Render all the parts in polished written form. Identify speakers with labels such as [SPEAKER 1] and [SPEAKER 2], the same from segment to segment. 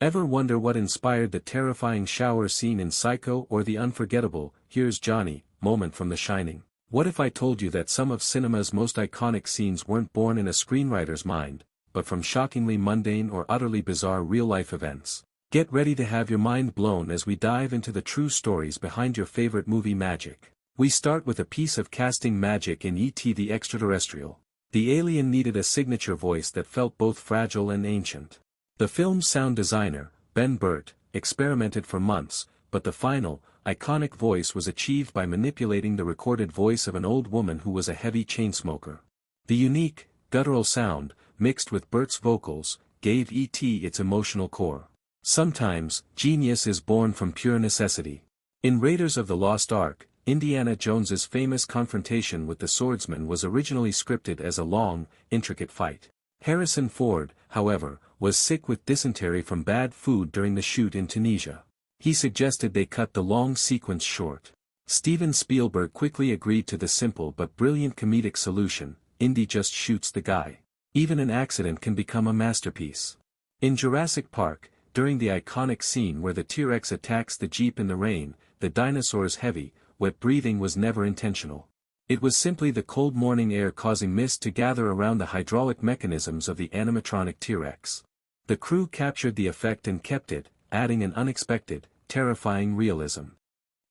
[SPEAKER 1] Ever wonder what inspired the terrifying shower scene in Psycho or the unforgettable, "Here's Johnny" moment from The Shining? What if I told you that some of cinema's most iconic scenes weren't born in a screenwriter's mind, but from shockingly mundane or utterly bizarre real-life events? Get ready to have your mind blown as we dive into the true stories behind your favorite movie magic. We start with a piece of casting magic in E.T. the Extraterrestrial. The alien needed a signature voice that felt both fragile and ancient. The film's sound designer, Ben Burt, experimented for months, but the final, iconic voice was achieved by manipulating the recorded voice of an old woman who was a heavy chain smoker. The unique, guttural sound, mixed with Burt's vocals, gave E.T. its emotional core. Sometimes, genius is born from pure necessity. In Raiders of the Lost Ark, Indiana Jones's famous confrontation with the swordsman was originally scripted as a long, intricate fight. Harrison Ford, however, was sick with dysentery from bad food during the shoot in Tunisia. He suggested they cut the long sequence short. Steven Spielberg quickly agreed to the simple but brilliant comedic solution: Indy just shoots the guy. Even an accident can become a masterpiece. In Jurassic Park, during the iconic scene where the T-Rex attacks the Jeep in the rain, the dinosaur's heavy, wet breathing was never intentional. It was simply the cold morning air causing mist to gather around the hydraulic mechanisms of the animatronic T-Rex. The crew captured the effect and kept it, adding an unexpected, terrifying realism.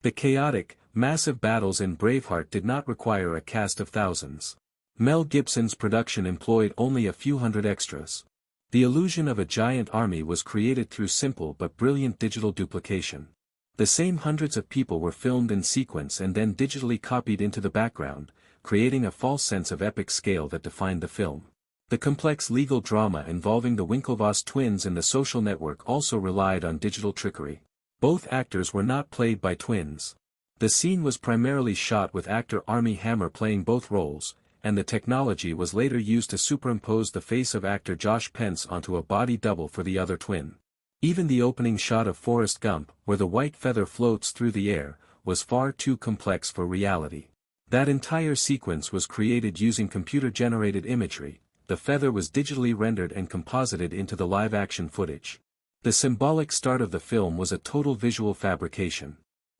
[SPEAKER 1] The chaotic, massive battles in Braveheart did not require a cast of thousands. Mel Gibson's production employed only a few hundred extras. The illusion of a giant army was created through simple but brilliant digital duplication. The same hundreds of people were filmed in sequence and then digitally copied into the background, creating a false sense of epic scale that defined the film. The complex legal drama involving the Winklevoss twins and the social network also relied on digital trickery. Both actors were not played by twins. The scene was primarily shot with actor Armie Hammer playing both roles, and the technology was later used to superimpose the face of actor Josh Pence onto a body double for the other twin. Even the opening shot of Forrest Gump, where the white feather floats through the air, was far too complex for reality. That entire sequence was created using computer-generated imagery. The feather was digitally rendered and composited into the live-action footage. The symbolic start of the film was a total visual fabrication.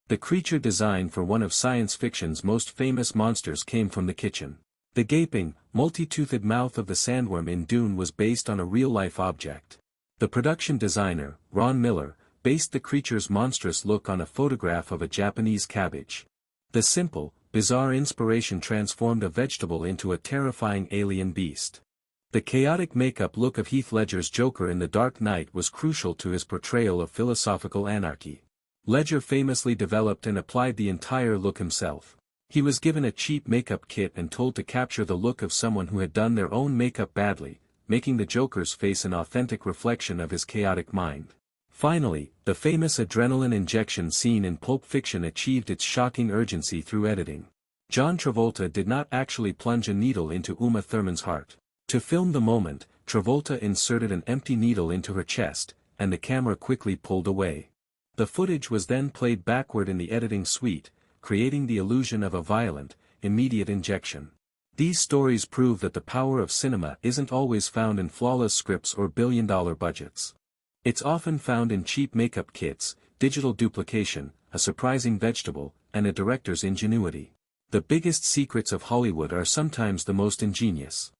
[SPEAKER 1] The creature design for one of science fiction's most famous monsters came from the kitchen. The gaping, multi-toothed mouth of the sandworm in Dune was based on a real-life object. The production designer, Ron Miller, based the creature's monstrous look on a photograph of a Japanese cabbage. The simple, bizarre inspiration transformed a vegetable into a terrifying alien beast. The chaotic makeup look of Heath Ledger's Joker in The Dark Knight was crucial to his portrayal of philosophical anarchy. Ledger famously developed and applied the entire look himself. He was given a cheap makeup kit and told to capture the look of someone who had done their own makeup badly, making the Joker's face an authentic reflection of his chaotic mind. Finally, the famous adrenaline injection scene in Pulp Fiction achieved its shocking urgency through editing. John Travolta did not actually plunge a needle into Uma Thurman's heart. To film the moment, Travolta inserted an empty needle into her chest, and the camera quickly pulled away. The footage was then played backward in the editing suite, creating the illusion of a violent, immediate injection. These stories prove that the power of cinema isn't always found in flawless scripts or billion-dollar budgets. It's often found in cheap makeup kits, digital duplication, a surprising vegetable, and a director's ingenuity. The biggest secrets of Hollywood are sometimes the most ingenious.